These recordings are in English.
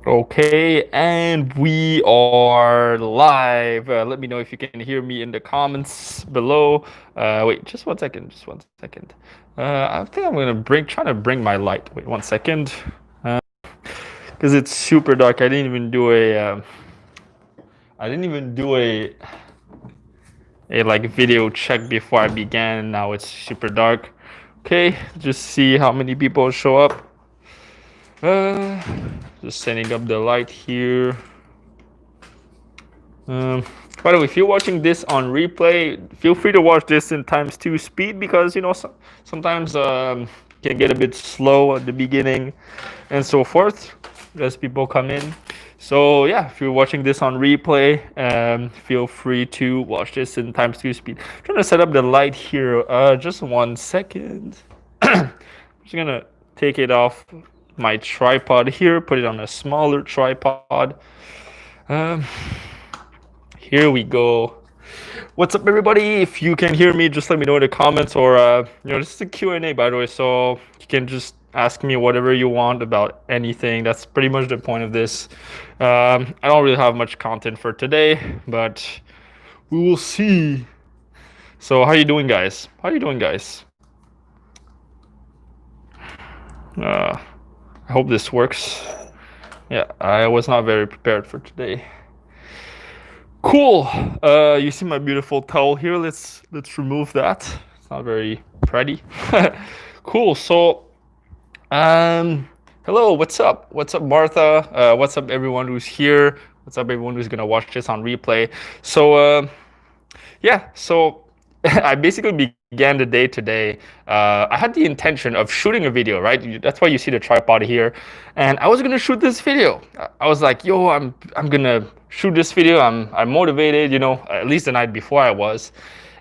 Okay, and we are live. Let me know if you can hear me in the comments below. Wait, just one second, just one second. I think I'm gonna trying to bring my light. Wait, one second, because it's super dark. I didn't even do a like video check before I began. Now it's super dark. Okay, just see how many people show up. Uh, just setting up the light here. Um, by the way, if you're watching this on replay, feel free to watch this in times two speed because sometimes can get a bit slow at the beginning and so forth as people come in. So yeah, if you're watching this on replay, feel free to watch this in times two speed. I'm trying to set up the light here. Just one second. I'm just gonna take it off my tripod here, put it on a smaller tripod. Um, Here we go. What's up, everybody? If you can hear me, just let me know in the comments, or this is a Q&A, by the way, so you can just ask me whatever you want about anything. That's pretty much the point of this. I don't really have much content for today, but we will see. So, how you doing, guys? How you doing, guys? I hope this works. Yeah, I was not very prepared for today. Cool. You see my beautiful towel here. Let's remove that. It's not very pretty. Cool. So, hello. What's up? What's up, Martha? What's up, everyone who's here? What's up, everyone who's gonna watch this on replay? So, yeah. So, I basically began the day today. I had the intention of shooting a video, right? That's why you see the tripod here, and I was gonna shoot this video. I was like, yo, I'm gonna shoot this video. I'm motivated, at least the night before I was,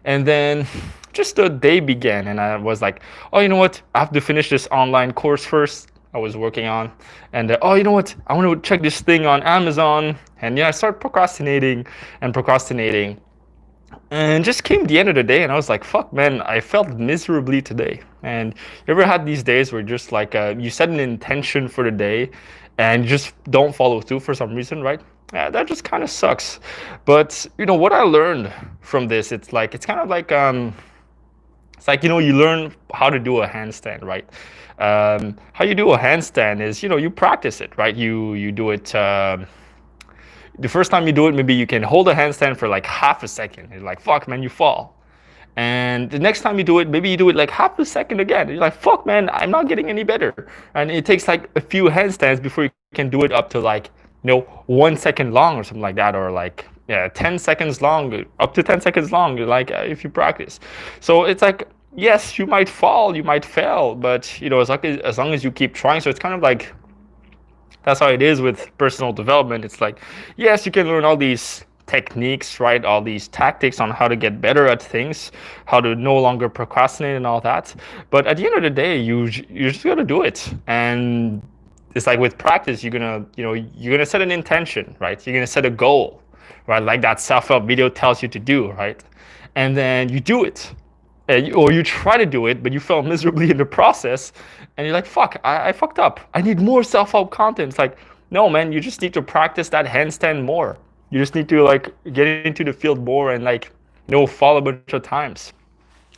and then just the day began, and I was like, oh, you know what? I have to finish this online course first. I was working on, and oh, you know what? I want to check this thing on Amazon, and yeah, I started procrastinating and procrastinating. And just came the end of the day, and I was like, fuck, man, I felt miserably today. And you ever had these days where just like you set an intention for the day and you just don't follow through for some reason, right? Yeah, that just kind of sucks. But what I learned from this, it's kind of like it's like you learn how to do a handstand, right? How you do a handstand is you practice it, right? You do it. The first time you do it, maybe you can hold a handstand for like half a second. You're like, fuck, man, you fall. And the next time you do it, maybe you do it like half a second again. You're like, fuck, man, I'm not getting any better. And it takes like a few handstands before you can do it up to like, 1 second long or something like that, or like, yeah, 10 seconds long, up to 10 seconds long, like if you practice. So it's like, yes, you might fall, you might fail, but as long as you keep trying. So it's kind of like, that's how it is with personal development. It's like, yes, you can learn all these techniques, right? All these tactics on how to get better at things, how to no longer procrastinate and all that. But at the end of the day, you just gotta do it. And it's like with practice, you're gonna set an intention, right? You're gonna set a goal, right? Like that self-help video tells you to do, right? And then you do it, or you try to do it, but you fail miserably in the process, and you're like, fuck, I fucked up. I need more self-help content. It's like, no, man, you just need to practice that handstand more. You just need to like get into the field more and like, fall a bunch of times.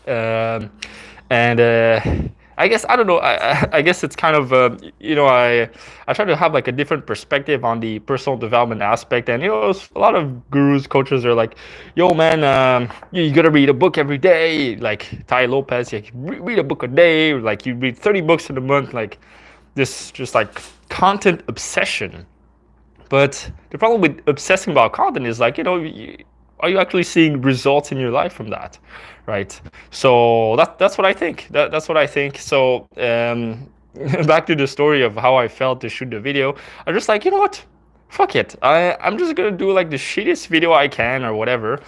Um, and I guess I don't know. I guess it's kind of I try to have like a different perspective on the personal development aspect, and a lot of gurus, coaches are like, "Yo, man, you gotta read a book every day." Like Tai Lopez, like read a book a day. Like you read 30 books in a month. Like this, just like content obsession. But the problem with obsessing about content is like, are you actually seeing results in your life from that, right? So that's what I think. That's what I think. So back to the story of how I felt to shoot the video. I'm just like, you know what? Fuck it. I'm just gonna do like the shittiest video I can or whatever.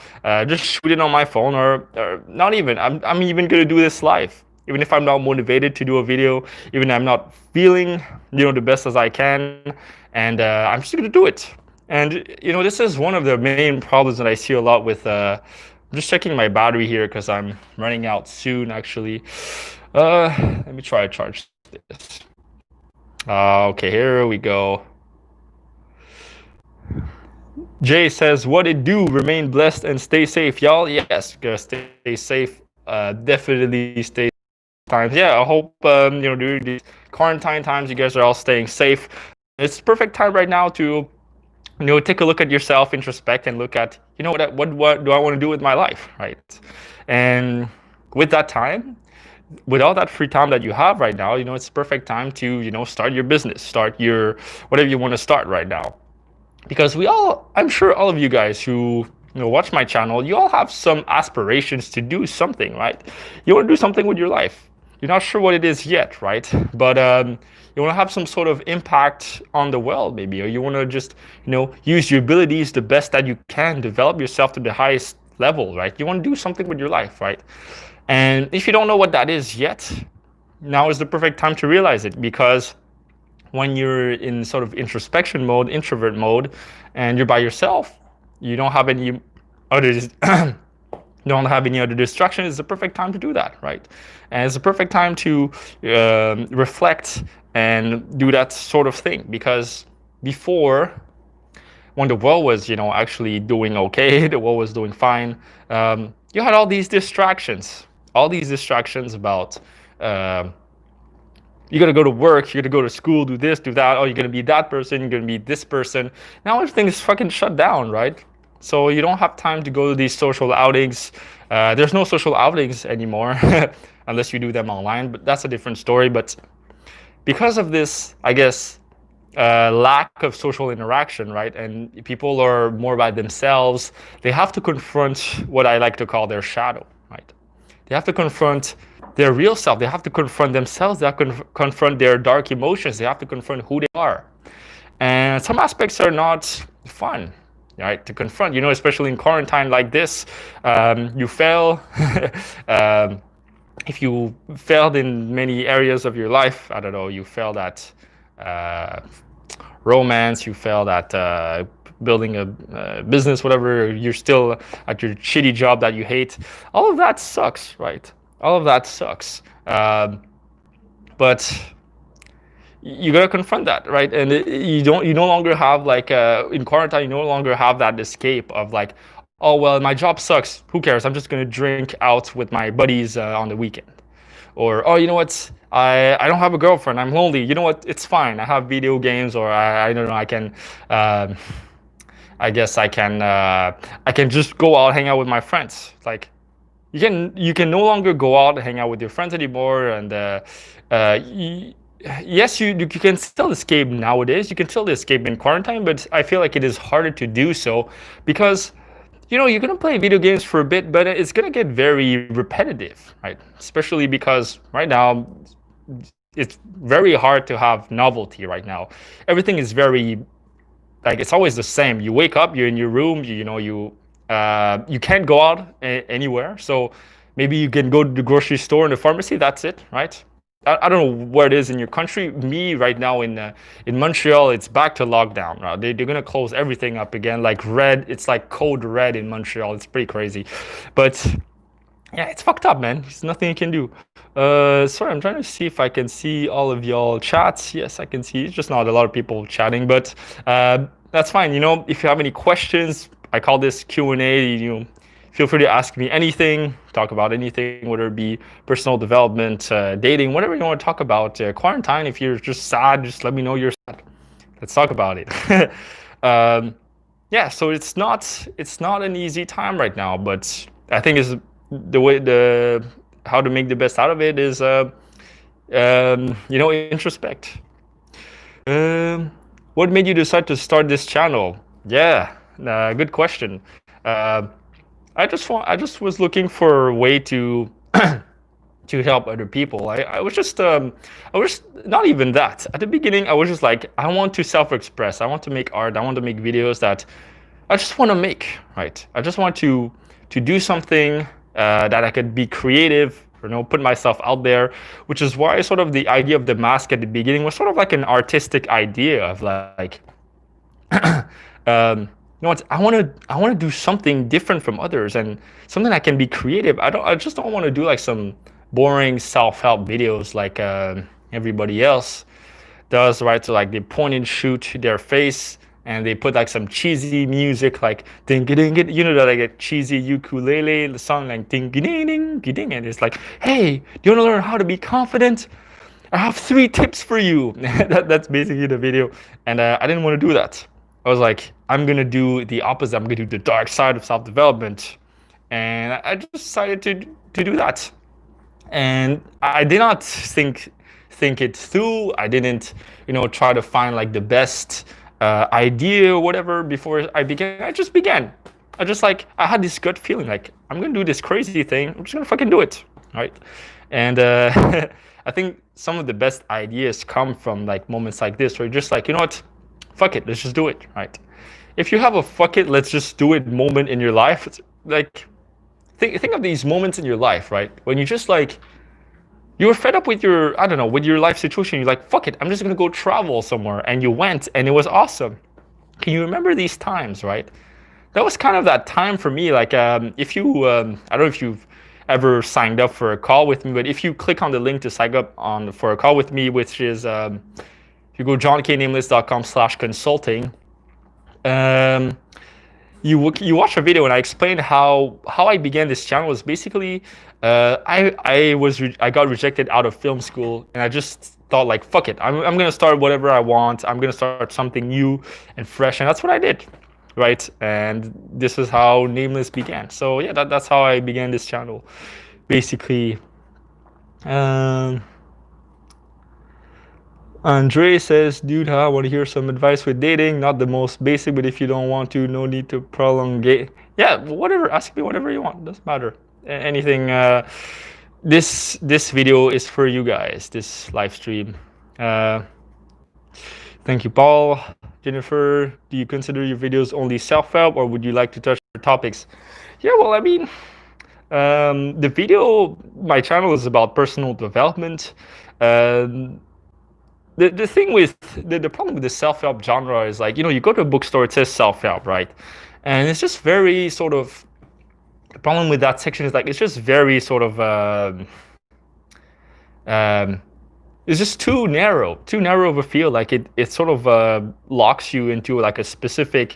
Just shoot it on my phone, or not even. I'm even gonna do this live. Even if I'm not motivated to do a video, even if I'm not feeling the best as I can, and I'm just gonna do it. And this is one of the main problems that I see a lot with. I'm just checking my battery here because I'm running out soon. Actually, let me try to charge this. Okay, here we go. Jay says, "What it do? Remain blessed and stay safe, y'all." Yes, gotta stay safe. Definitely stay times. Yeah, I hope during these quarantine times, you guys are all staying safe. It's perfect time right now to take a look at yourself, introspect, and look at what do I want to do with my life, right? And with that time, with all that free time that you have right now, it's perfect time to start your business, start your whatever you want to start right now, because I'm sure all of you guys who watch my channel, you all have some aspirations to do something, right? You want to do something with your life. You're not sure what it is yet, right? But you want to have some sort of impact on the world, maybe, or you want to just use your abilities the best that you can, develop yourself to the highest level, right? You want to do something with your life, right? And if you don't know what that is yet, now is the perfect time to realize it, because when you're in sort of introspection mode, introvert mode, and you're by yourself, you don't have any other don't have any other distractions, it's the perfect time to do that, right? And it's the perfect time to reflect and do that sort of thing, because before, when the world was actually doing okay, the world was doing fine, you had all these distractions about you gotta go to work, you gotta go to school, do this, do that. Oh, you're gonna be that person, you're gonna be this person. Now everything is fucking shut down, right? So you don't have time to go to these social outings. There's no social outings anymore, unless you do them online, but that's a different story. But because of this, I guess, lack of social interaction, right? And people are more by themselves. They have to confront what I like to call their shadow, right? They have to confront their real self. They have to confront themselves. They have to confront their dark emotions. They have to confront who they are. And some aspects are not fun, right, to confront. Especially in quarantine like this, you fail. If you failed in many areas of your life, I don't know, you failed at romance, you failed at building a business, whatever, you're still at your shitty job that you hate. All of that sucks, right? All of that sucks. But you gotta confront that, right? And you no longer have like in quarantine, you no longer have that escape of like, oh well, my job sucks. Who cares? I'm just gonna drink out with my buddies on the weekend. Or, oh, you know what? I don't have a girlfriend. I'm lonely. You know what? It's fine. I have video games, or I don't know. I can. I guess I can just go out, hang out with my friends. Like, you can no longer go out and hang out with your friends anymore. And yes, you can still escape nowadays. You can still escape in quarantine, but I feel like it is harder to do so, because you're gonna play video games for a bit, but it's gonna get very repetitive, right? Especially because right now it's very hard to have novelty right now. Everything is very, like, it's always the same. You wake up, you're in your room, you can't go out anywhere. So maybe you can go to the grocery store and the pharmacy, that's it, right? I don't know where it is in your country. Me right now in Montreal, it's back to lockdown. Right? They're gonna close everything up again. Like red, it's like code red in Montreal. It's pretty crazy, but yeah, it's fucked up, man. There's nothing you can do. Sorry, I'm trying to see if I can see all of y'all chats. Yes, I can see. It's just not a lot of people chatting, but that's fine. If you have any questions, I call this Q&A. Feel free to ask me anything, talk about anything, whether it be personal development, dating, whatever you want to talk about. Quarantine, if you're just sad, just let me know you're sad. Let's talk about it. Yeah, so it's not an easy time right now, but I think is the how to make the best out of it is introspect. What made you decide to start this channel? Yeah, good question. I just was looking for a way to to help other people. I was not even that. At the beginning, I was just like, I want to self-express. I want to make art. I want to make videos that I just want to make, right? I just want to do something that I could be creative, put myself out there, which is why sort of the idea of the mask at the beginning was sort of like an artistic idea of like, what, I want to do something different from others and something that can be creative. I just don't want to do like some boring self-help videos like everybody else does, right? So like they point and shoot their face and they put like some cheesy music, like ding ding ding, that like a cheesy ukulele song, like ding ding ding ding, and it's like, hey, do you want to learn how to be confident? I have 3 tips for you. That's basically the video, and I didn't want to do that. I was like, I'm gonna do the opposite. I'm gonna do the dark side of self-development, and I just decided to do that. And I did not think it through. I didn't, try to find like the best idea or whatever before I began. I just began. I had this gut feeling like I'm gonna do this crazy thing. I'm just gonna fucking do it, right? And I think some of the best ideas come from like moments like this, where you're just like, you know what, fuck it, let's just do it, right? If you have a fuck it, let's just do it moment in your life, it's like think of these moments in your life, right? When you just like you were fed up with your, I don't know, with your life situation. You're like, fuck it, I'm just gonna go travel somewhere, and you went, and it was awesome. Can you remember these times, right? That was kind of that time for me. Like, if you, I don't know if you've ever signed up for a call with me, but if you click on the link to sign up on for a call with me, which is, if you go johnknameless.com/consulting, you watch a video and I explained how I began this channel. Was basically I got rejected out of film school, and I just thought like, fuck it, I'm gonna start whatever I want. I'm gonna start something new and fresh, and that's what I did, right? And this is how Nameless began. So yeah, that's how I began this channel, basically. Andre says, dude, I want to hear some advice with dating. Not the most basic, but if you don't want to, no need to prolongate. Yeah, whatever. Ask me whatever you want. Doesn't matter. Anything. This video is for you guys. This live stream. Thank you, Paul. Jennifer, do you consider your videos only self-help, or would you like to touch other topics? Yeah, well, I mean, the video, my channel is about personal development. The thing with the problem with the self-help genre is like, you go to a bookstore, it says self-help, right? And it's just very sort of, the problem with that section is like, it's just very sort of, it's just too narrow of a field. Like it sort of locks you into like a specific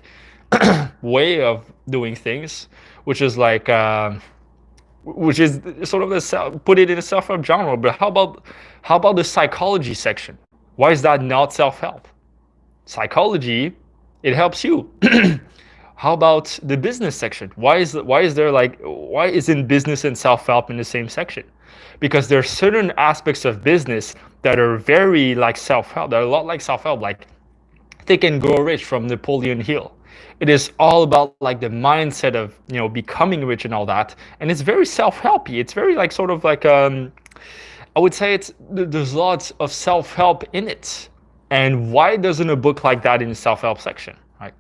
way of doing things, which is like, which is sort of put it in a self-help genre. But how about the psychology section? Why is that not self-help? Psychology, it helps you. How about the business section? Why isn't business and self-help in the same section? Because there are certain aspects of business that are very like self-help. They're a lot like self-help, like Think and Grow Rich from Napoleon Hill. It is all about like the mindset of becoming rich and all that, and it's very self-helpy. It's very like sort of like I would say there's lots of self-help in it. And why doesn't a book like that in the self-help section, right?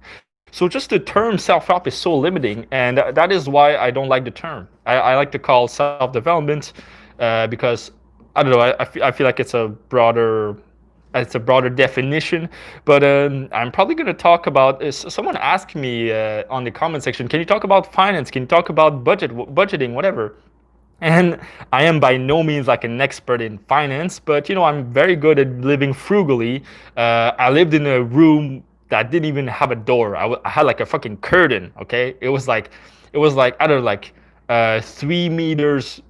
So just the term self-help is so limiting, and that is why I don't like the term. I like to call self-development because I don't know. I feel like it's a broader definition. But I'm probably going to talk about. Someone asked me on the comment section, can you talk about finance? Can you talk about budgeting, whatever? And I am by no means like an expert in finance, but I'm very good at living frugally. I lived in a room that didn't even have a door. I had like a fucking curtain. Okay, it was like I don't know, like 3 meters,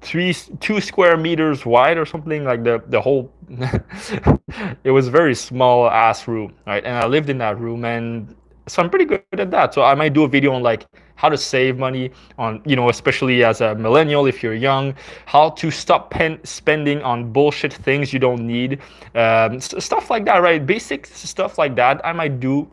2 square meters wide or something, like the whole. It was a very small ass room, right? And I lived in that room, and so I'm pretty good at that. So I might do a video on like how to save money, on especially as a millennial, if you're young, how to stop spending on bullshit things you don't need, stuff like that, right? Basic stuff like that I might do,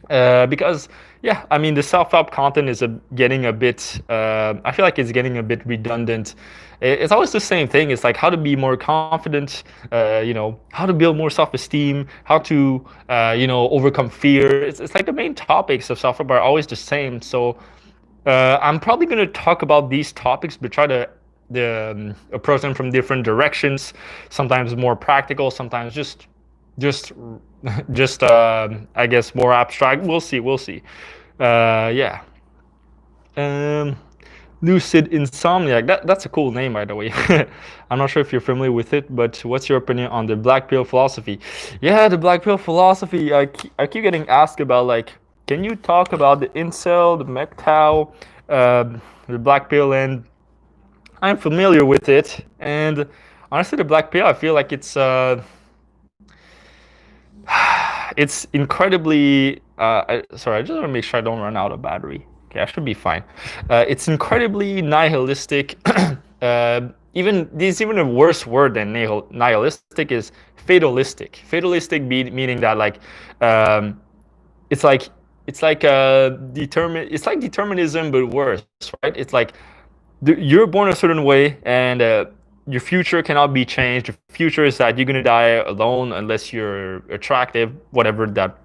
because yeah, I mean the self-help content is getting a bit, I feel like it's getting a bit redundant. It's always the same thing. It's like how to be more confident, how to build more self-esteem, how to overcome fear. It's like the main topics of self-help are always the same. So I'm probably going to talk about these topics, but try to approach them from different directions. Sometimes more practical, sometimes just I guess more abstract. We'll see. Yeah. lucid insomniac. That's a cool name, by the way. I'm not sure if you're familiar with it, but what's your opinion on the black pill philosophy? Yeah, the black pill philosophy. I keep getting asked about, like, can you talk about the incel, the MGTOW, the black pill, and I'm familiar with it. And honestly, the black pill, I feel like it's incredibly. Sorry, I just want to make sure I don't run out of battery. Okay, I should be fine. It's incredibly nihilistic. Even a worse word than nihilistic is fatalistic. Fatalistic meaning that, like, um, it's like it's like determinism but worse, right? It's like you're born a certain way, and your future cannot be changed. The future is that you're gonna die alone unless you're attractive, whatever that.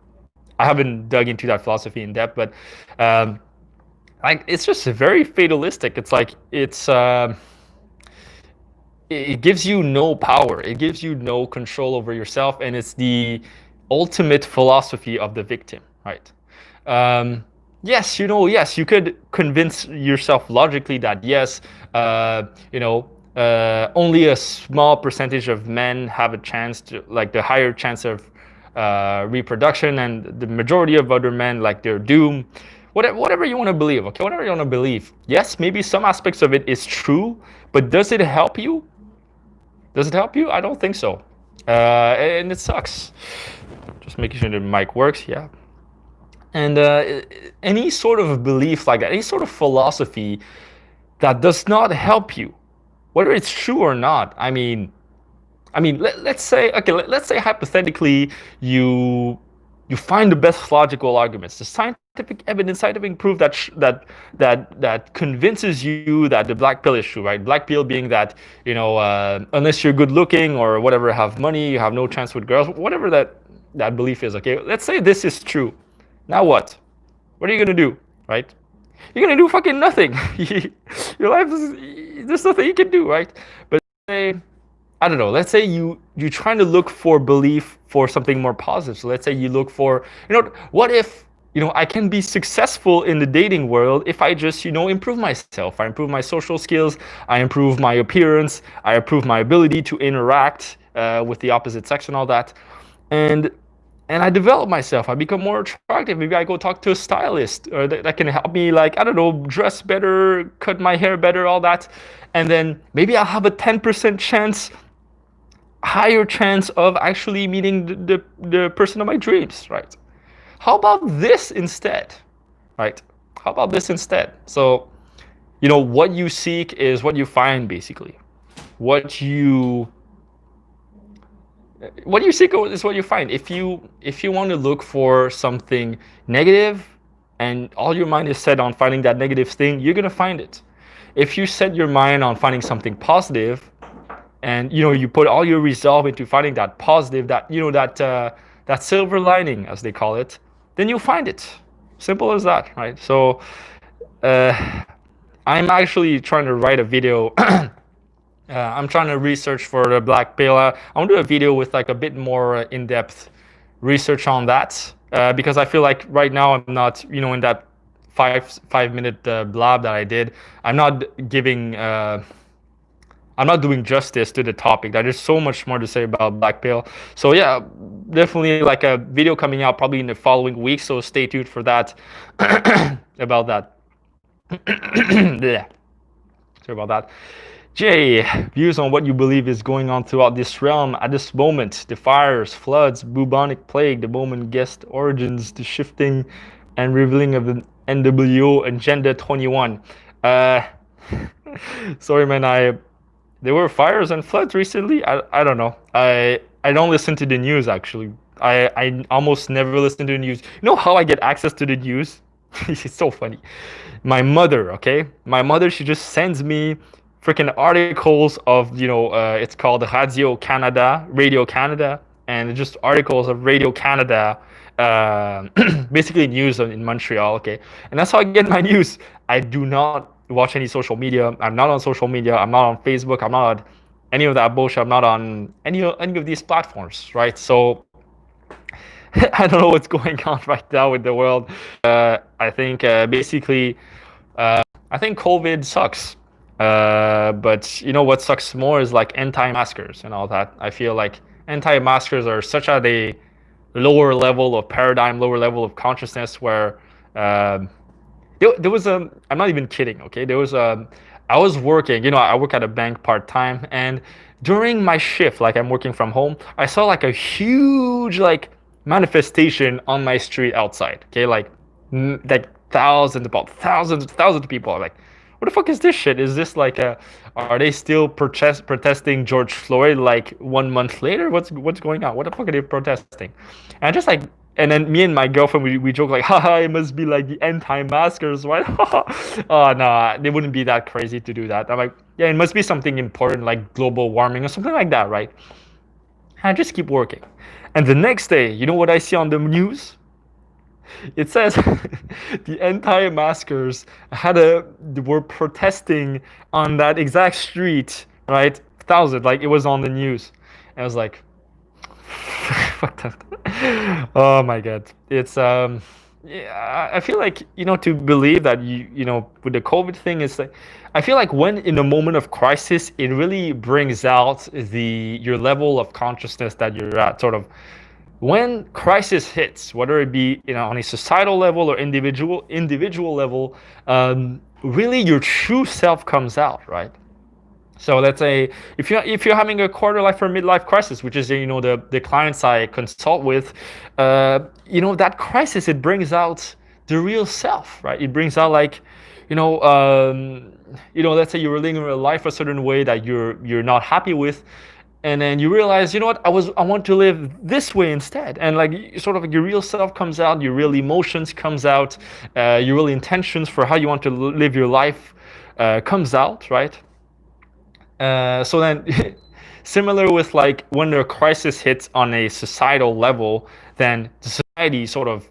I haven't dug into that philosophy in depth, but um, like, it's just very fatalistic. It's like it gives you no power. It gives you no control over yourself, and it's the ultimate philosophy of the victim, right? Um, yes, yes, you could convince yourself logically that yes, only a small percentage of men have a chance to, like, the higher chance of reproduction, and the majority of other men, like, they're doomed. Whatever you want to believe, okay? Whatever you want to believe. Yes, maybe some aspects of it is true, but does it help you? Does it help you? I don't think so. And it sucks. Just making sure the mic works, yeah. And any sort of belief like that, any sort of philosophy that does not help you, whether it's true or not. Let's say, okay, let's say hypothetically you find the best logical arguments, the scientific evidence, scientific proof that convinces you that the black pill is true, right? Black pill being that, unless you're good looking or whatever, have money, you have no chance with girls, whatever that belief is. Okay, let's say this is true. Now what? What are you gonna do, right? You're gonna do fucking nothing. Your life is, there's nothing you can do, right? But say, I don't know, let's say you're trying to look for belief for something more positive. So let's say you look for, what if, I can be successful in the dating world if I just, improve myself. I improve my social skills, I improve my appearance, I improve my ability to interact with the opposite sex and all that. And I develop myself. I become more attractive. Maybe I go talk to a stylist or that can help me, like, I don't know, dress better, cut my hair better, all that. And then maybe I'll have a 10% chance, higher chance of actually meeting the person of my dreams, right? How about this instead, right? How about this instead? So, what you seek is what you find, basically. What you seek is what you find. If you want to look for something negative and all your mind is set on finding that negative thing, you're gonna find it. If you set your mind on finding something positive, and you put all your resolve into finding that positive, that that silver lining, as they call it, then you'll find it. Simple as that, right? So I'm actually trying to write a video. I'm trying to research for the black pill. I want to do a video with, like, a bit more in-depth research on that, because I feel like right now I'm not, in that 5-minute blab that I did, I'm not doing justice to the topic. There's so much more to say about black pill. So yeah, definitely, like, a video coming out probably in the following week. So stay tuned for that. About that. Yeah. Sorry about that. Jay, views on what you believe is going on throughout this realm at this moment. The fires, floods, bubonic plague, the moment guest origins, the shifting and revealing of the NWO Agenda 21. Sorry, man, there were fires and floods recently. I don't know. I don't listen to the news, actually. I almost never listen to the news. You know how I get access to the news? It's so funny. My mother, okay? My mother, she just sends me freaking articles of, it's called Radio Canada, and just articles of Radio Canada, basically news in Montreal, okay? And that's how I get my news. I do not watch any social media. I'm not on social media. I'm not on Facebook. I'm not on any of that bullshit. I'm not on any of these platforms, right? So I don't know what's going on right now with the world. I think basically I think COVID sucks. But you know what sucks more is like anti-maskers and all that. I feel like anti-maskers are such at a lower level of paradigm, lower level of consciousness where um, there was a. I'm not even kidding. Okay, there was a. I was working. You know, I work at a bank part time, and during my shift, like I'm working from home, I saw like a huge like manifestation on my street outside. Okay, like thousands of people. I'm like, what the fuck is this shit? Is this like a? Are they still protesting George Floyd like 1 month later? What's going on? What the fuck are they protesting? And I just like and then me and my girlfriend we joke like, haha, it must be like the anti-maskers, right? Oh no, they wouldn't be that crazy to do that. I'm like, yeah, it must be something important like global warming or something like that, right? And I just keep working. And the next day, you know what I see on the news? It says the anti-maskers were protesting on that exact street, right? Thousand, like it was on the news. And I was like, what the? Oh my god, it's yeah, I feel like to believe that with the COVID thing is like I feel like when in a moment of crisis it really brings out the your level of consciousness that you're at, sort of when crisis hits, whether it be on a societal level or individual level, really your true self comes out, right? So let's say if you're having a quarter life or midlife crisis, which is the clients I consult with, that crisis, it brings out the real self, right? It brings out like, let's say you're living a life a certain way that you're not happy with, and then you realize, what, I want to live this way instead, and like sort of like your real self comes out, your real emotions comes out, your real intentions for how you want to live your life comes out, right? So then, similar with like when the crisis hits on a societal level, then the society sort of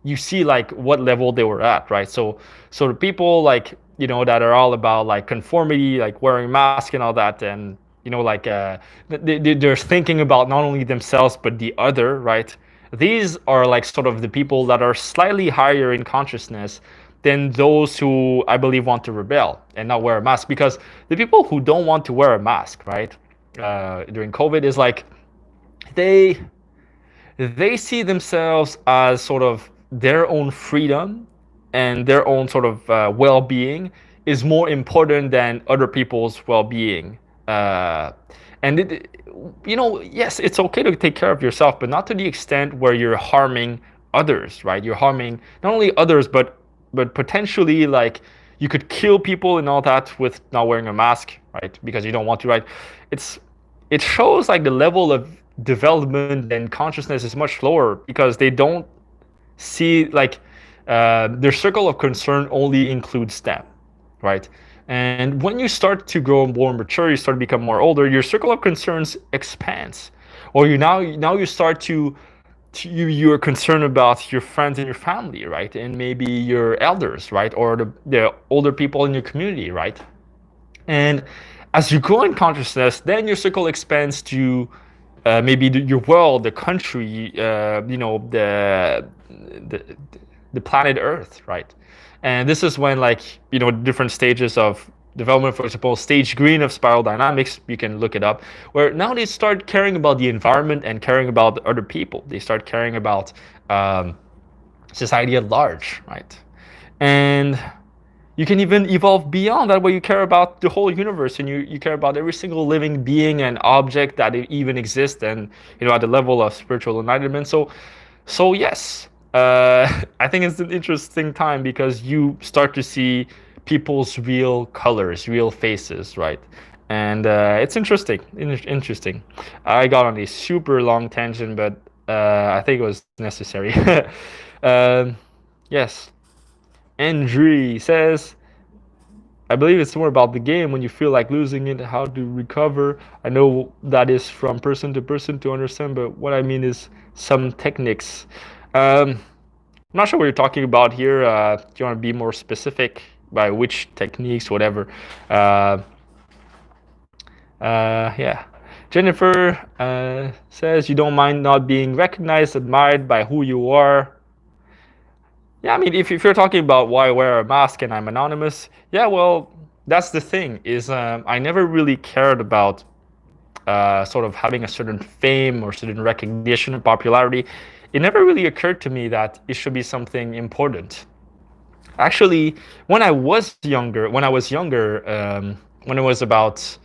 you see like what level they were at, right? So the people like that are all about like conformity, like wearing masks and all that, and like they're thinking about not only themselves but the other, right? These are like sort of the people that are slightly higher in consciousness than those who I believe want to rebel and not wear a mask. Because the people who don't want to wear a mask, right, during COVID is like they they see themselves as sort of their own freedom and their own sort of well-being is more important than other people's well-being. Uh, and yes, it's okay to take care of yourself, but not to the extent where you're harming others, right? You're harming not only others, but potentially like you could kill people and all that with not wearing a mask, right? Because you don't want to, right? It's it shows like the level of development and consciousness is much lower because they don't see like their circle of concern only includes them, right? And when you start to grow more mature, you start to become more older, your circle of concerns expands, or now you start you're concerned about your friends and your family, right? And maybe your elders, right? Or the older people in your community, right? And as you grow in consciousness, then your circle expands to maybe your world, the country, the the planet Earth, right? And this is when like different stages of development, for example, stage green of spiral dynamics, you can look it up, where now they start caring about the environment and caring about other people. They start caring about society at large, right? And you can even evolve beyond that, where you care about the whole universe and you care about every single living being and object that even exists, and at the level of spiritual enlightenment. So yes, I think it's an interesting time because you start to see people's real colors, real faces, right? And it's interesting. Interesting. I got on a super long tangent, but I think it was necessary. um, yes. Andre says, I believe it's more about the game when you feel like losing it, how to recover. I know that is from person to person to understand, but what I mean is some techniques. I'm not sure what you're talking about here. Do you want to be more specific by which techniques, whatever? Yeah. Jennifer says you don't mind not being recognized, admired by who you are. Yeah, I mean, if you're talking about why I wear a mask and I'm anonymous, yeah, well, that's the thing. Is I never really cared about sort of having a certain fame or certain recognition and popularity. It never really occurred to me that it should be something important. Actually, when I was about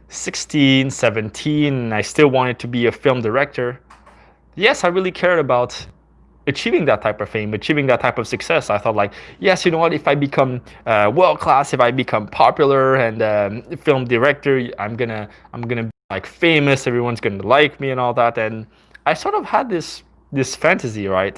16, 17, I still wanted to be a film director. Yes, I really cared about achieving that type of fame, achieving that type of success. I thought like, yes, you know what? If I become world class, if I become popular and film director, I'm gonna be like famous. Everyone's gonna like me and all that. And I sort of had this fantasy, right?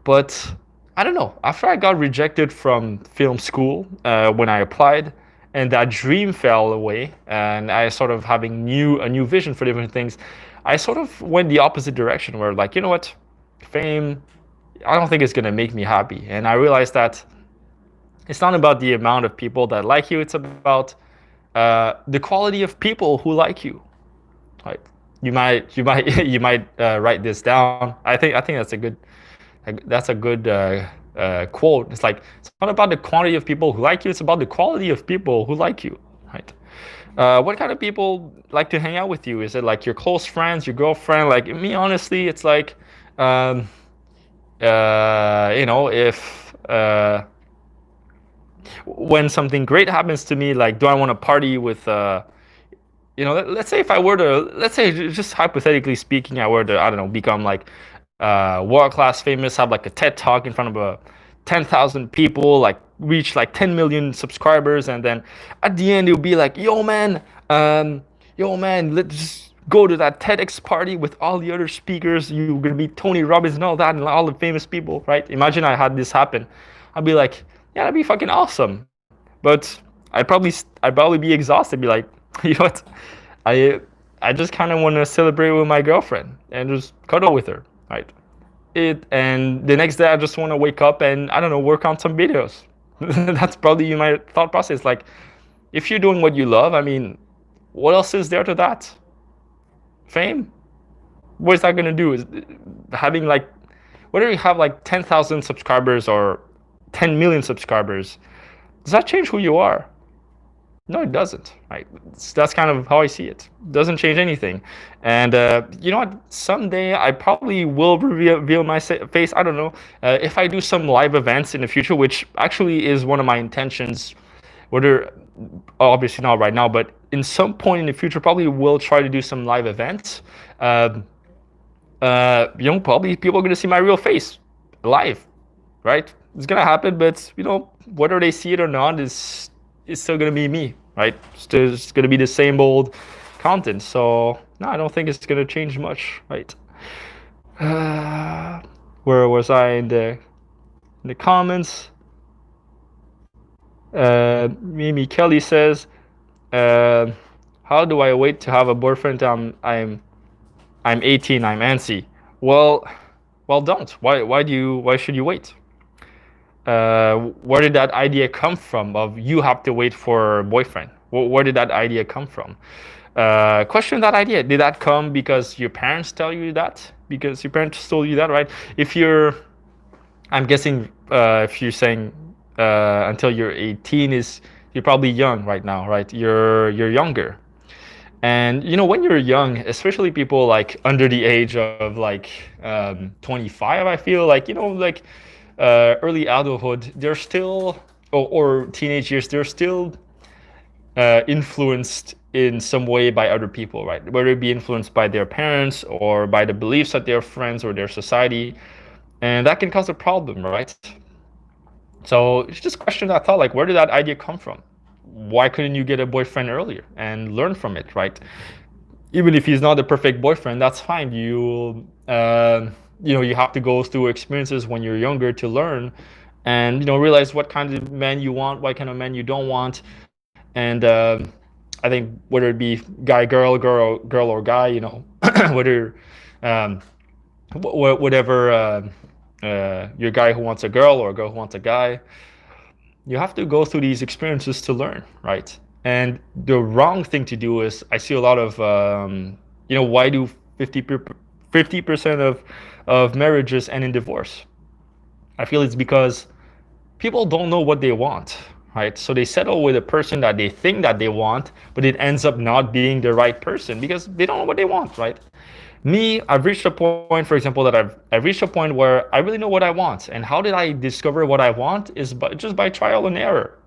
But I don't know. After I got rejected from film school when I applied, and that dream fell away, and I sort of having a new vision for different things, I sort of went the opposite direction, where like, you know what, fame, I don't think it's gonna make me happy. And I realized that it's not about the amount of people that like you; it's about the quality of people who like you. Right? You might write this down. I think that's a good quote. It's like it's not about the quantity of people who like you; it's about the quality of people who like you. Right? What kind of people like to hang out with you? Is it like your close friends, your girlfriend? Like me, honestly, it's like, um, if when something great happens to me, like, do I want to party with let's say if I were to, let's say just hypothetically speaking, I were to, I don't know, become like world class famous, have like a TED talk in front of 10,000 people, like reach like 10 million subscribers, and then at the end it would be like, yo man, let's just go to that TEDx party with all the other speakers. You're gonna be Tony Robbins and all that, and all the famous people, right? Imagine I had this happen. I'd be like, yeah, that'd be fucking awesome. But I'd probably be exhausted. Be like, you know what? I I just kind of want to celebrate with my girlfriend and just cuddle with her, right? And the next day I just want to wake up and, I don't know, work on some videos. That's probably my thought process. Like, if you're doing what you love, I mean, what else is there to that? Fame? What is that gonna do? Is having like, whether you have like 10,000 subscribers or 10 million subscribers, does that change who you are? No, it doesn't. Right? That's kind of how I see it. It doesn't change anything. And you know what? Someday I probably will reveal my face. I don't know if I do some live events in the future, which actually is one of my intentions. Whether obviously not right now, but in some point in the future, probably will try to do some live events. Probably people are gonna see my real face live, right? It's gonna happen, but whether they see it or not is still gonna be me, right? It's gonna be the same old content. So no, I don't think it's gonna change much, right? Where was I in the comments? Mimi Kelly says, "How do I wait to have a boyfriend? I'm 18. I'm antsy." Well, don't. Why should you wait? Where did that idea come from of you have to wait for a boyfriend? Where did that idea come from? Question that idea. Did that come because your parents tell you that? Because your parents told you that, right? I'm guessing if you're saying until you're 18, you're probably young right now, right? You're younger. And when you're young, especially people like under the age of like 25, I feel like early adulthood, they're still, or teenage years, they're still influenced in some way by other people, right? Whether it be influenced by their parents or by the beliefs of their friends or their society, and that can cause a problem, right? So it's just a question I thought, like, where did that idea come from? Why couldn't you get a boyfriend earlier and learn from it, right? Even if he's not the perfect boyfriend, that's fine. You have to go through experiences when you're younger to learn, and realize what kind of man you want, what kind of man you don't want. And I think whether it be guy, girl or guy, whether whatever your guy who wants a girl or a girl who wants a guy, you have to go through these experiences to learn, right? And the wrong thing to do is, I see a lot of why do 50% of marriages end in divorce? I feel it's because people don't know what they want, right? So they settle with a person that they think that they want, but it ends up not being the right person because they don't know what they want, right? Me, I've reached a point, for example, that I've reached a point where I really know what I want. And how did I discover what I want is just by trial and error.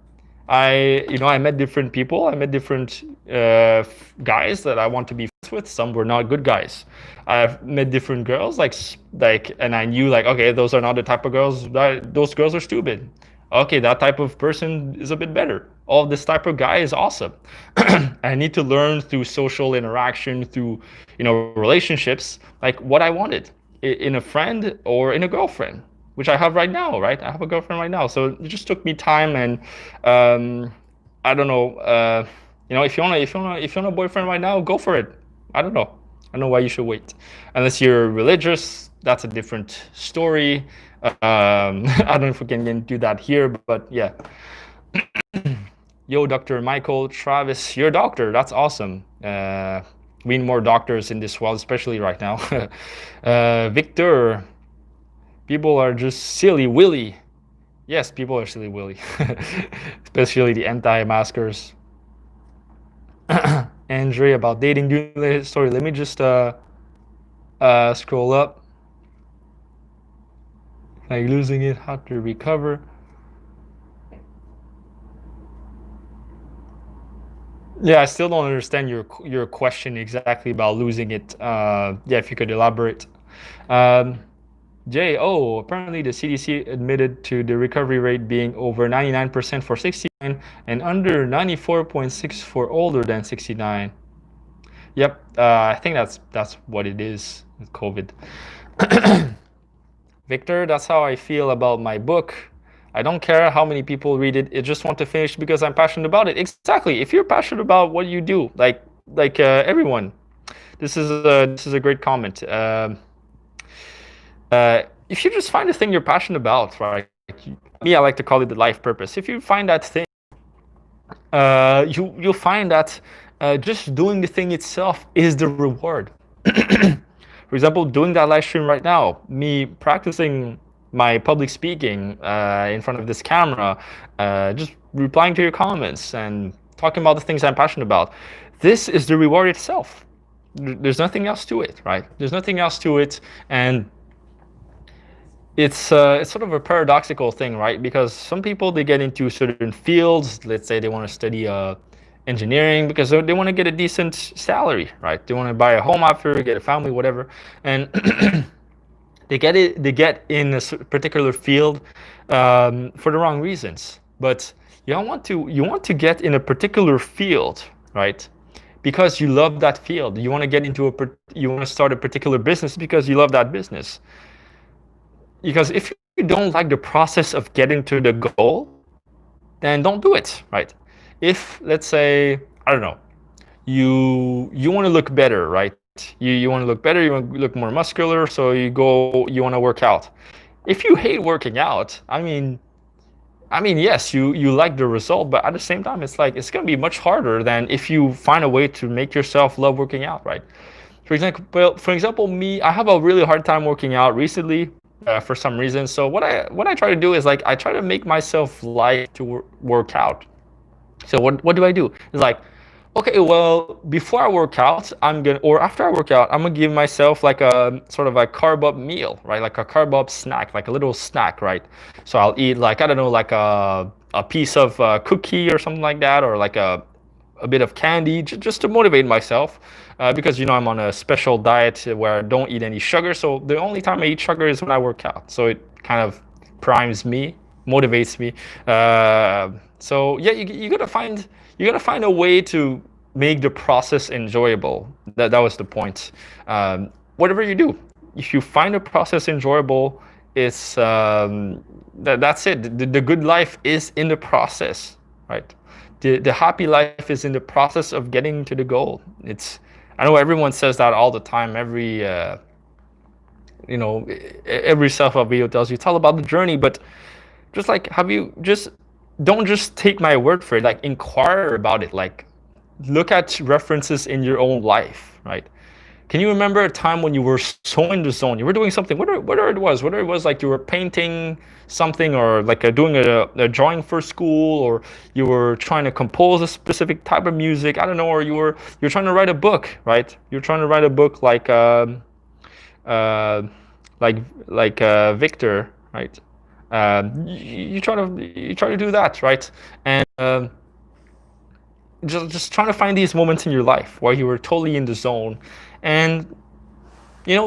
I met different people. I met different guys that I want to be friends with. Some were not good guys. I've met different girls, and I knew like, okay, those are not the type of girls. Those girls are stupid. Okay, that type of person is a bit better. Oh, this type of guy is awesome. I need to learn through social interaction, through relationships, like what I wanted in a friend or in a girlfriend, which I have right now, right? I have a girlfriend right now. So it just took me time, and I don't know. If you want a boyfriend right now, go for it. I don't know. I don't know why you should wait, unless you're religious. That's a different story. I don't know if we can get into that here, but yeah. Yo, Dr. Michael Travis, you're a doctor. That's awesome. We need more doctors in this world, especially right now. Victor, people are just silly willy. Yes, people are silly willy, especially the anti-maskers. Andre, about dating. Sorry, let me just scroll up. Like losing it, how to recover. Yeah, I still don't understand your question exactly about losing it. Yeah, if you could elaborate. Um, Jay, apparently the CDC admitted to the recovery rate being over 99% for 69 and under 94.6 for older than 69. Yep, I think that's what it is with COVID. Victor, that's how I feel about my book. I don't care how many people read it. I just want to finish because I'm passionate about it. Exactly. If you're passionate about what you do, like everyone, this is a great comment. If you just find the thing you're passionate about, right? Me, I like to call it the life purpose. If you find that thing, you'll find that just doing the thing itself is the reward. For example, doing that live stream right now, me practicing my public speaking in front of this camera, just replying to your comments and talking about the things I'm passionate about. This is the reward itself. There's nothing else to it, right? There's nothing else to it, and it's sort of a paradoxical thing, right? Because some people, they get into certain fields. Let's say they want to study engineering because they want to get a decent salary, right? They want to buy a home after, get a family, whatever, and they get in a particular field for the wrong reasons. But you want to get in a particular field, right? Because you love that field. You want to get into you want to start a particular business because you love that business. Because if you don't like the process of getting to the goal, then don't do it, right? If, let's say, I don't know, you want to look better, right? You want to look better, you want to look more muscular, so you want to work out. If you hate working out, I mean, yes, you like the result, but at the same time, it's like it's going to be much harder than if you find a way to make yourself love working out, right? For example, me, I have a really hard time working out recently. For some reason. So what I try to do is like I try to make myself like to work out. So what do I do? It's like, okay, well, before I work out, or after I work out, I'm gonna give myself like a sort of a carb up meal, right? Like a carb up snack, like a little snack, right? So I'll eat like, I don't know, like a piece of cookie or something like that, or like a bit of candy just to motivate myself, because I'm on a special diet where I don't eat any sugar. So the only time I eat sugar is when I work out. So it kind of primes me, motivates me. So yeah, you gotta find a way to make the process enjoyable. That was the point. Whatever you do, if you find the process enjoyable, it's that's it. The good life is in the process, right? The happy life is in the process of getting to the goal. I know everyone says that all the time. Every self-help video tells you it's all about the journey, but just like don't just take my word for it. Like inquire about it. Like look at references in your own life, right? Can you remember a time when you were so in the zone? You were doing something, whether it was like you were painting something, or like doing a drawing for school, or you were trying to compose a specific type of music. I don't know, or you're trying to write a book, right? You're trying to write a book uh, Victor, right? You try to do that, right? And just trying to find these moments in your life where you were totally in the zone, and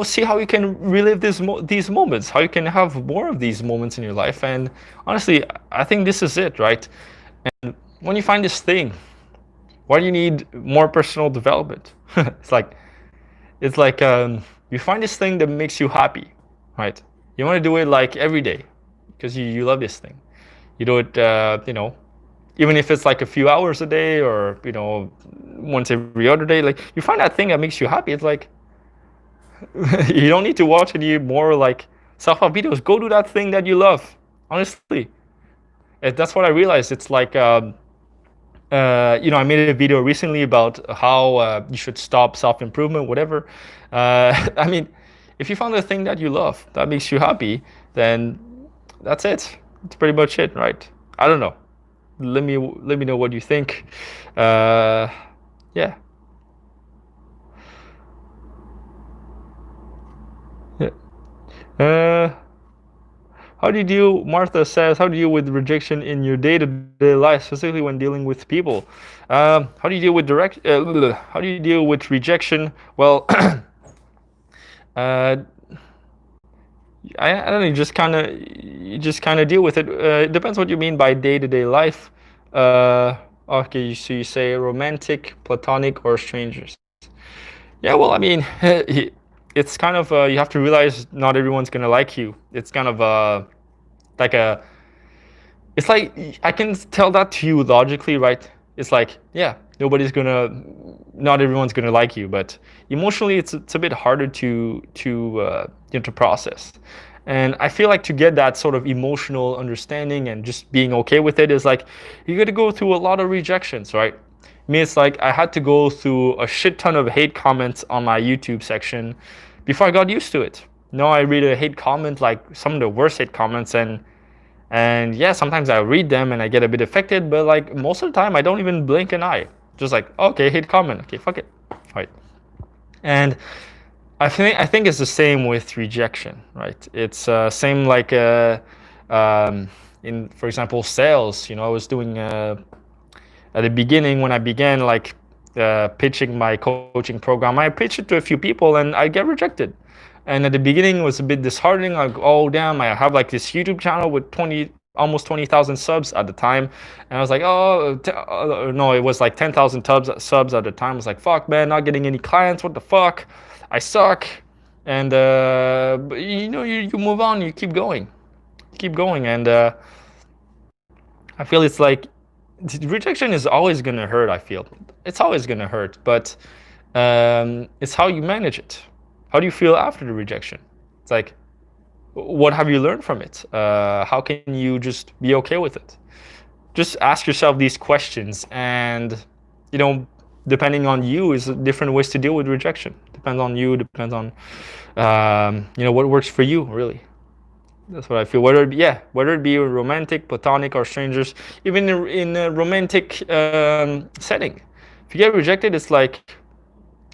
see how you can relive these moments, how you can have more of these moments in your life. And honestly, I think this is it, right? And when you find this thing, why do you need more personal development? It's like you find this thing that makes you happy, right? You want to do it like every day because you love this thing. You do it, even if it's like a few hours a day, or once every other day. Like, you find that thing that makes you happy. It's like, you don't need to watch any more like self-help videos. Go do that thing that you love. Honestly, that's what I realized. It's like, I made a video recently about how you should stop self-improvement, whatever. I mean, if you found a thing that you love that makes you happy, then that's it. That's pretty much it, right? I don't know. Let me know what you think. Yeah. Yeah. How do you deal? Martha says, how do you deal with rejection in your day-to-day life, specifically when dealing with people? How do you deal with How do you deal with rejection? Well, I don't know. You just kind of deal with it. It depends what you mean by day-to-day life. Okay, so you say romantic, platonic, or strangers. Yeah, well, I mean, it's kind of you have to realize not everyone's gonna like you. It's kind of like a. It's like I can tell that to you logically, right? It's like, yeah, not everyone's gonna like you, but emotionally, it's a bit harder to process. And I feel like to get that sort of emotional understanding and just being okay with it is like you got to go through a lot of rejections, right? Me, it's like I had to go through a shit ton of hate comments on my YouTube section before I got used to it. Now I read a hate comment, like some of the worst hate comments, and yeah, sometimes I read them and I get a bit affected, but like most of the time I don't even blink an eye. Just like, okay, hate comment, okay, fuck it, right? And I think it's the same with rejection, right? It's same like in, for example, sales. I was doing at the beginning when I began like pitching my coaching program. I pitched it to a few people and I get rejected. And at the beginning it was a bit disheartening. Like, oh damn, I have like this YouTube channel with almost 20,000 subs at the time, and I was like, no, it was like 10,000 subs at the time. I was like, fuck man, not getting any clients. What the fuck? I suck. And but, you move on, you keep going, and I feel it's like rejection is always gonna hurt. I feel it's always gonna hurt, but it's how you manage it. How do you feel after the rejection? It's like, what have you learned from it? How can you just be okay with it? Just ask yourself these questions, and depending on you, is different ways to deal with rejection. Depends on you. Depends on what works for you, really. That's what I feel. Whether it be romantic, platonic, or strangers, even in a romantic setting, if you get rejected, it's like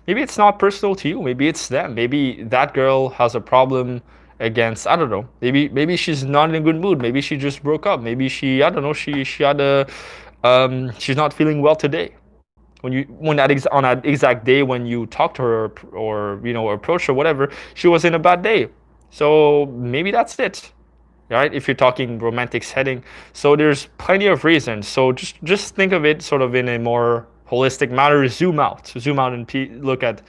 maybe it's not personal to you. Maybe it's them. Maybe that girl has a problem against, I don't know. Maybe she's not in a good mood. Maybe she just broke up. Maybe she had a she's not feeling well today. On that exact day when you talk to her or approach her, whatever, she was in a bad day. So maybe that's it, right? If you're talking romantic setting, so there's plenty of reasons. So just think of it sort of in a more holistic manner. Zoom out and look at,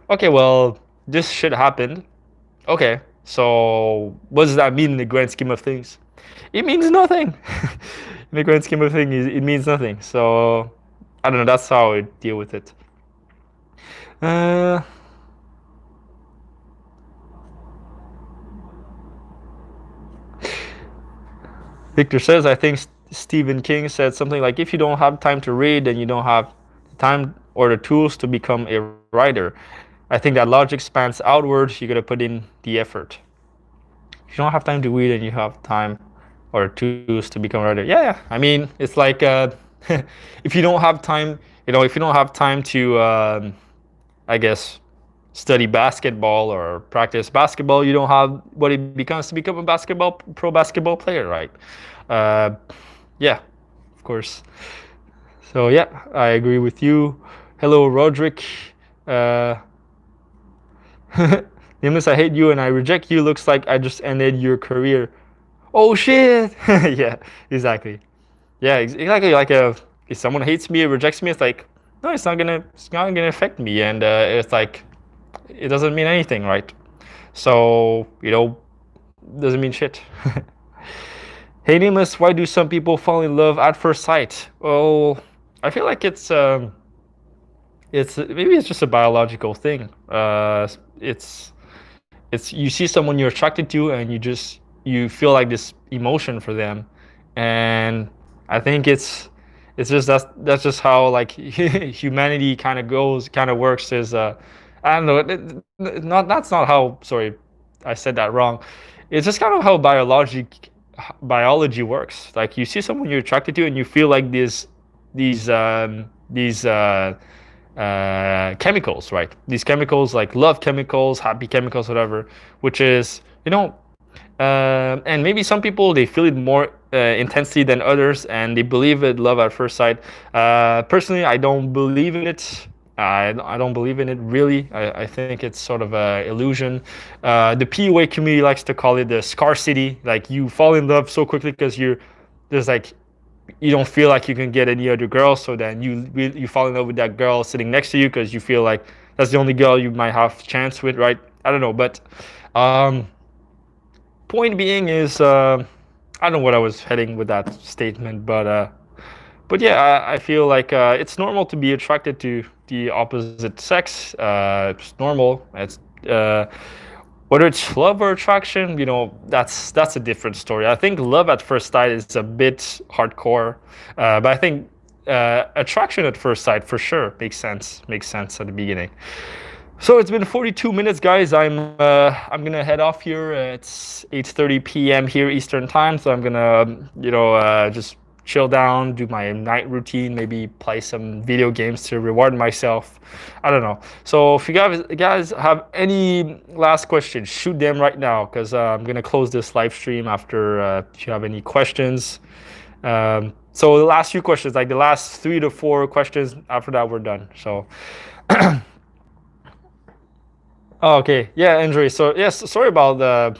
okay, well, this shit happened. Okay, so what does that mean in the grand scheme of things? It means nothing. In the grand scheme of things, it means nothing. So I don't know. That's how I deal with it. Victor says, I think Stephen King said something like, if you don't have time to read, then you don't have the time or the tools to become a writer. I think that logic spans outward. You gotta put in the effort. If you don't have time to read and you have time or tools to become a writer, yeah. I mean, it's like if you don't have time, if you don't have time to, I guess, study basketball or practice basketball, you don't have what it becomes to become a pro basketball player, right? Uh, yeah, of course. So yeah, I agree with you. Hello, Roderick. Uh, Nameless, I hate you and I reject you. Looks like I just ended your career. Oh shit! Yeah, exactly. Yeah, exactly. Like if someone hates me or rejects me, it's like no, it's not gonna affect me, and it's like it doesn't mean anything, right? So doesn't mean shit. Hey, Nameless, why do some people fall in love at first sight? Well, I feel like it's maybe it's just a biological thing. It's you see someone you're attracted to, and you feel like this emotion for them, and I think it's just that's just how like humanity kind of works. Is I don't know, not that's not how. Sorry, I said that wrong. It's just kind of how biology works. Like you see someone you're attracted to, and you feel like these chemicals, right? These chemicals like love chemicals, happy chemicals, whatever, which is, and maybe some people they feel it more intensely than others, and they believe it love at first sight. Personally, I don't believe in it. I don't believe in it really. I think it's sort of a illusion. The PUA community likes to call it the scarcity. Like you fall in love so quickly because there's like you don't feel like you can get any other girl, so then you fall in love with that girl sitting next to you because you feel like that's the only girl you might have a chance with, right? I don't know, but point being is I don't know what I was heading with that statement, but yeah, I feel like it's normal to be attracted to the opposite sex. It's normal. It's whether it's love or attraction, that's a different story. I think love at first sight is a bit hardcore, but I think attraction at first sight for sure makes sense. Makes sense at the beginning. So it's been 42 minutes, guys. I'm gonna head off here. It's 8:30 p.m. here Eastern time, so I'm gonna just chill down, do my night routine, maybe play some video games to reward myself. I don't know. So if you guys have any last questions, shoot them right now, because I'm gonna close this live stream after. If you have any questions. So the last few questions, like the last 3 to 4 questions, after that we're done. So. Oh, okay. Yeah, Andre. So yes, sorry about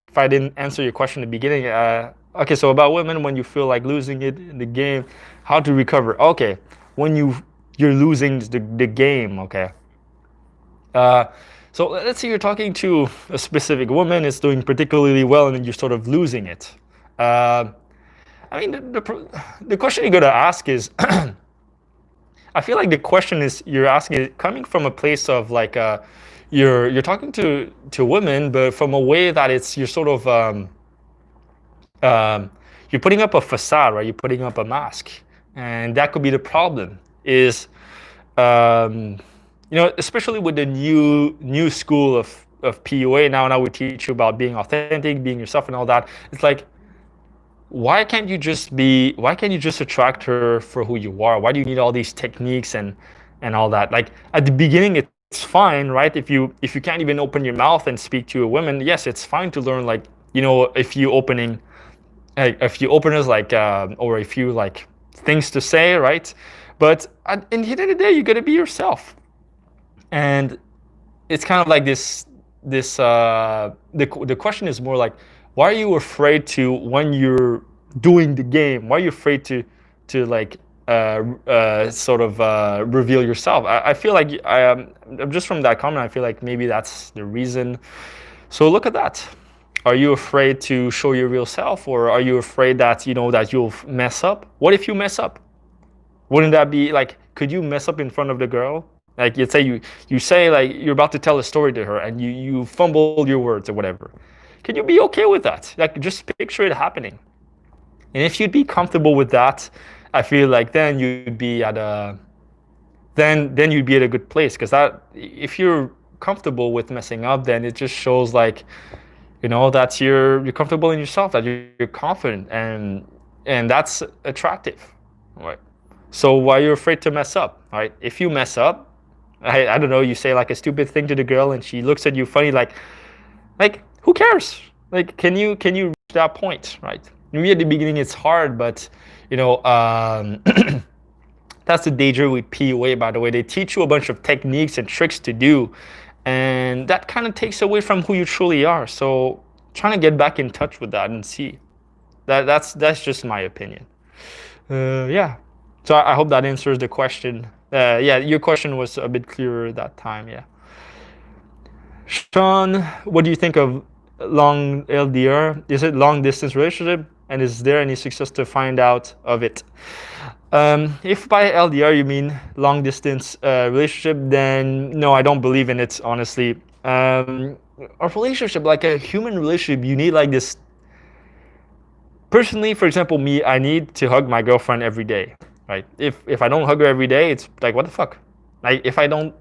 if I didn't answer your question in the beginning. Okay, so about women when you feel like losing it in the game, how to recover? Okay, when you're losing the game. Okay. So let's say you're talking to a specific woman, it's doing particularly well, and then you're sort of losing it. I mean, the question you gotta ask is, I feel like the question is you're asking it coming from a place of like you're talking to women, but from a way that you're sort of you're putting up a facade, right? You're putting up a mask, and that could be the problem. Is especially with the new school of PUA now we teach you about being authentic, being yourself, and all that. It's like, why can't you just attract her for who you are? Why do you need all these techniques and all that? Like at the beginning, it's fine, right? If you can't even open your mouth and speak to a woman, yes, it's fine to learn, like, a few openers, like or a few like things to say, right? But in the end of the day, you gotta be yourself, and it's kind of like the question is more like, why are you afraid to, when you're doing the game, why are you afraid to like sort of reveal yourself? I feel like just from that comment, I feel like maybe that's the reason. So look at that. Are you afraid to show your real self, or are you afraid that that you'll mess up? What if you mess up? Wouldn't that be like, could you mess up in front of the girl? Like, let's say you say, like, you're about to tell a story to her and you fumble your words or whatever. Can you be okay with that? Like, just picture it happening. And if you'd be comfortable with that, I feel like then you'd be at a good place. Because that, if you're comfortable with messing up, then it just shows like, that you're comfortable in yourself, that you're confident, and that's attractive, right? So why are you afraid to mess up, right? If you mess up, I don't know, you say like a stupid thing to the girl and she looks at you funny, like who cares? Like, can you reach that point, right? Maybe at the beginning it's hard, but you know, that's the danger with PUA, by the way. They teach you a bunch of techniques and tricks to do, and that kind of takes away from who you truly are. So trying to get back in touch with that and see that's just my opinion. Yeah. So I hope that answers the question. Yeah, your question was a bit clearer that time. Yeah. Sean, what do you think of long LDR? Is it long distance relationship? And is there any success to find out of it? If by LDR you mean long distance relationship, then no, I don't believe in it, honestly. A relationship, like a human relationship, you need like this. Personally, for example, me, I need to hug my girlfriend every day, right? If I don't hug her every day, it's like, what the fuck? Like, if I don't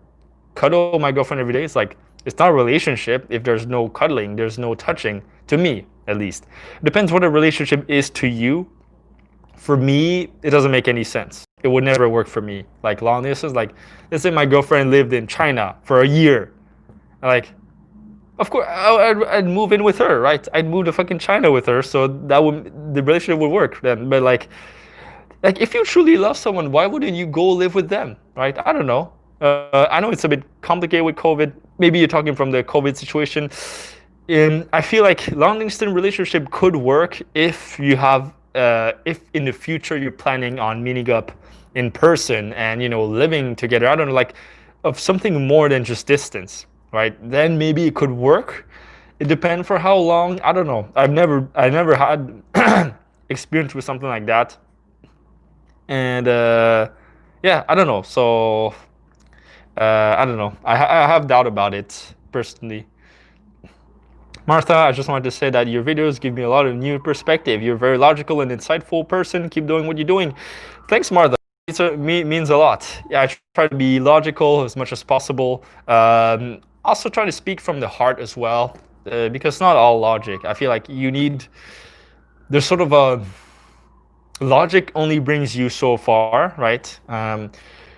cuddle my girlfriend every day, it's like, it's not a relationship if there's no cuddling, there's no touching, to me at least. It depends what a relationship is to you. For me, it doesn't make any sense. It would never work for me. Like long distance, like let's say my girlfriend lived in China for a year. Like, of course, I'd move in with her, right? I'd move to fucking China with her, so the relationship would work then. But like if you truly love someone, why wouldn't you go live with them, right? I don't know. I know it's a bit complicated with COVID. Maybe you're talking from the COVID situation. I feel like long distance relationship could work if you have, if in the future you're planning on meeting up in person and living together. I don't know, like of something more than just distance, right? Then maybe it could work. It depends for how long. I don't know. I never had experience with something like that, and yeah, I don't know. So I don't know. I have doubt about it personally. Martha, I just wanted to say that your videos give me a lot of new perspective. You're a very logical and insightful person. Keep doing what you're doing. Thanks, Martha. It means a lot. Yeah, I try to be logical as much as possible. Also try to speak from the heart as well, because not all logic. I feel like there's sort of a logic only brings you so far, right?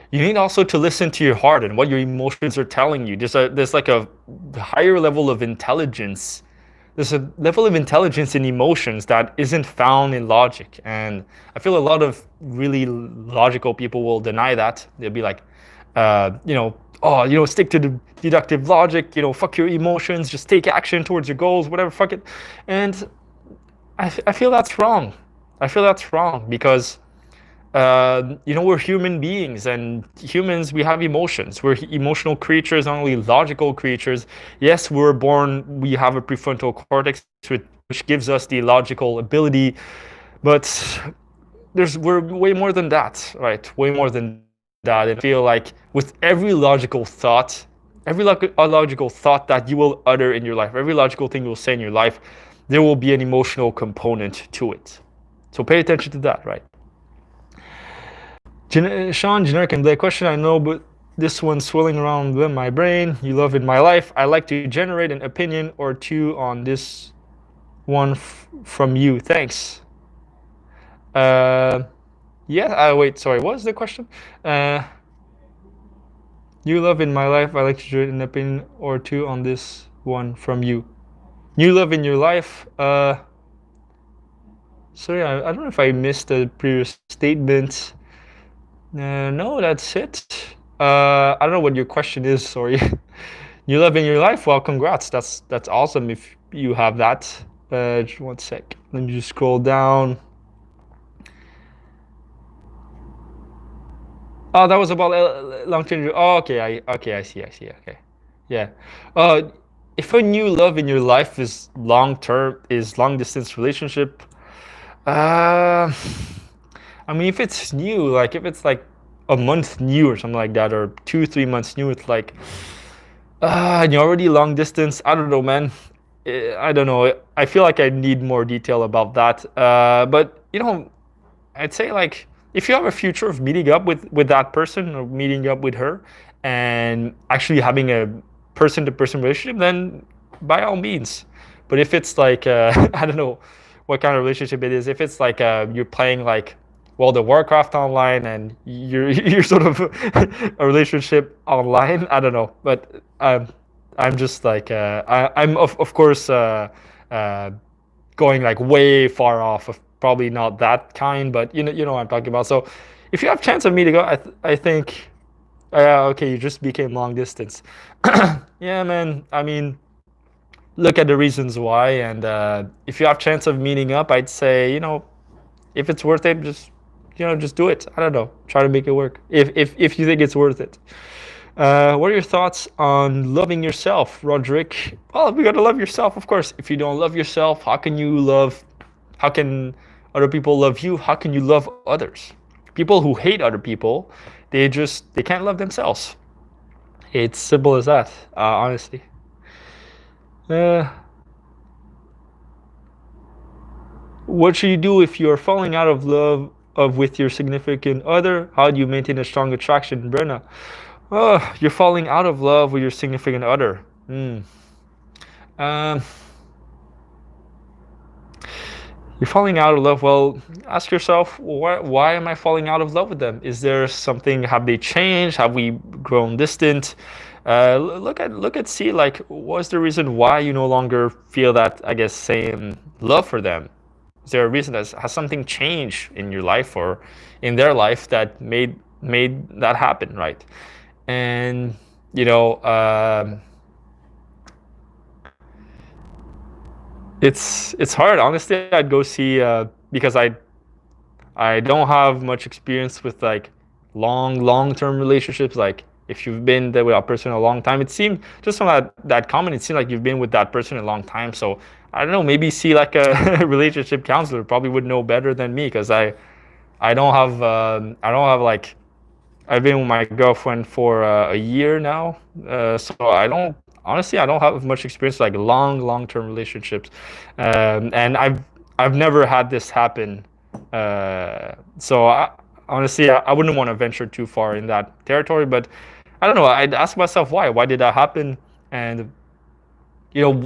You need also to listen to your heart and what your emotions are telling you. There's like a higher level of intelligence. There's a level of intelligence in emotions that isn't found in logic. And I feel a lot of really logical people will deny that. They'll be like, stick to the deductive logic, fuck your emotions, just take action towards your goals, whatever, fuck it. And I feel that's wrong. I feel that's wrong because we're human beings, and humans, we have emotions. We're emotional creatures, not only logical creatures. Yes, we're born, we have a prefrontal cortex, which gives us the logical ability, but we're way more than that, right? Way more than that. And I feel like with every logical thought that you will utter in your life, every logical thing you will say in your life, there will be an emotional component to it. So pay attention to that, right? Sean, generic and Blake question, I know, but this one's swirling around in my brain. You love in my life. I like to generate an opinion or two on this one from you. Thanks. Wait, sorry, what was the question? You love in my life. I like to generate an opinion or two on this one from you. New love in your life. Sorry, I don't know if I missed the previous statement. No, that's it. I don't know what your question is. Sorry. New love in your life. Well, congrats. That's awesome if you have that. Just one sec. Let me just scroll down. Oh, that was about long term. Oh, okay. I see. Okay. Yeah. If a new love in your life is long distance relationship. I mean, if it's new, like if it's like a month new or something like that, or 2-3 months new, it's like, and you're already long distance. I don't know, man. I don't know. I feel like I need more detail about that. But I'd say like if you have a future of meeting up with that person or meeting up with her and actually having a person-to-person relationship, then by all means. But if it's like I don't know what kind of relationship it is. If it's like you're playing like World of Warcraft online and you're sort of a relationship online, I don't know. But I'm just like I'm of course uh, going like way far off of probably not that kind, but you know what I'm talking about. So if you have chance of meeting up, I think okay, you just became long distance. Yeah, man. I mean, look at the reasons why, and if you have chance of meeting up, I'd say if it's worth it, just just do it. I don't know, try to make it work if you think it's worth it. What are your thoughts on loving yourself, Roderick? Well, we gotta love yourself, of course. If you don't love yourself, how can you love? How can other people love you? How can you love others? People who hate other people, they can't love themselves. It's simple as that, honestly. Uh, what should you do if you're falling out of love with your significant other? How do you maintain a strong attraction, Brenna? Oh, you're falling out of love with your significant other. Um, you're falling out of love. Well, ask yourself, why am I falling out of love with them? Is there something? Have they changed? Have we grown distant? Look at see like what's the reason why you no longer feel that, I guess, same love for them? Is there a reason that has something changed in your life or in their life that made that happen, right? And you know, it's hard. Honestly, I'd go see because I don't have much experience with like long-term relationships. Like if you've been there with a person a long time, it seemed just from that comment, it seemed like you've been with that person a long time. So I don't know, maybe see like a relationship counselor probably would know better than me because I don't have like I've been with my girlfriend for a year now, so I don't have much experience like long-term relationships, and I've never had this happen. So honestly, I wouldn't want to venture too far in that territory, but I don't know. I'd ask myself why. Why did that happen? And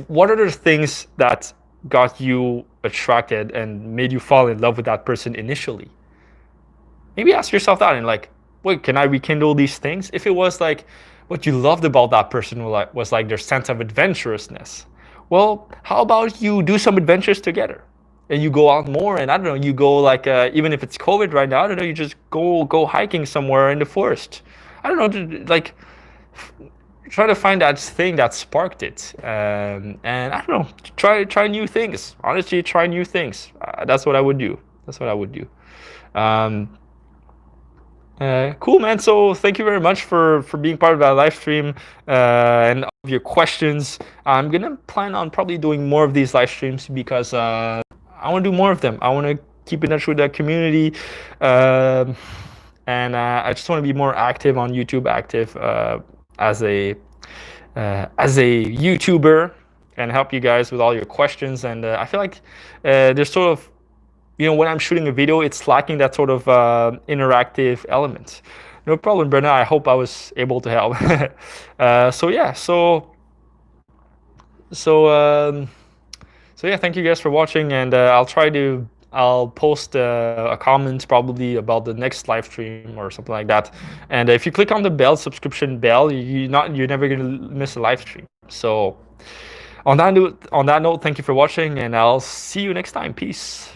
what are the things that got you attracted and made you fall in love with that person initially? Maybe ask yourself that and like, wait, can I rekindle these things? If it was like what you loved about that person was like their sense of adventurousness, well, how about you do some adventures together? And you go out more, and I don't know, you go like even if it's COVID right now, I don't know, you just go hiking somewhere in the forest. I don't know, like try to find that thing that sparked it, and I don't know, try new things. Honestly, try new things. That's what I would do. That's what I would do. Um, cool, man. So thank you very much for being part of that live stream and of your questions. I'm gonna plan on probably doing more of these live streams because I want to do more of them. I want to keep in touch with the community, and I just want to be more active on YouTube, active as a YouTuber, and help you guys with all your questions. And I feel like there's sort of when I'm shooting a video, it's lacking that sort of interactive element. No problem, Brenna. I hope I was able to help. So yeah, so yeah, thank you guys for watching, and I'll post a comment probably about the next live stream or something like that. And if you click on the subscription bell, you're never gonna miss a live stream. So on that note, thank you for watching, and I'll see you next time. Peace.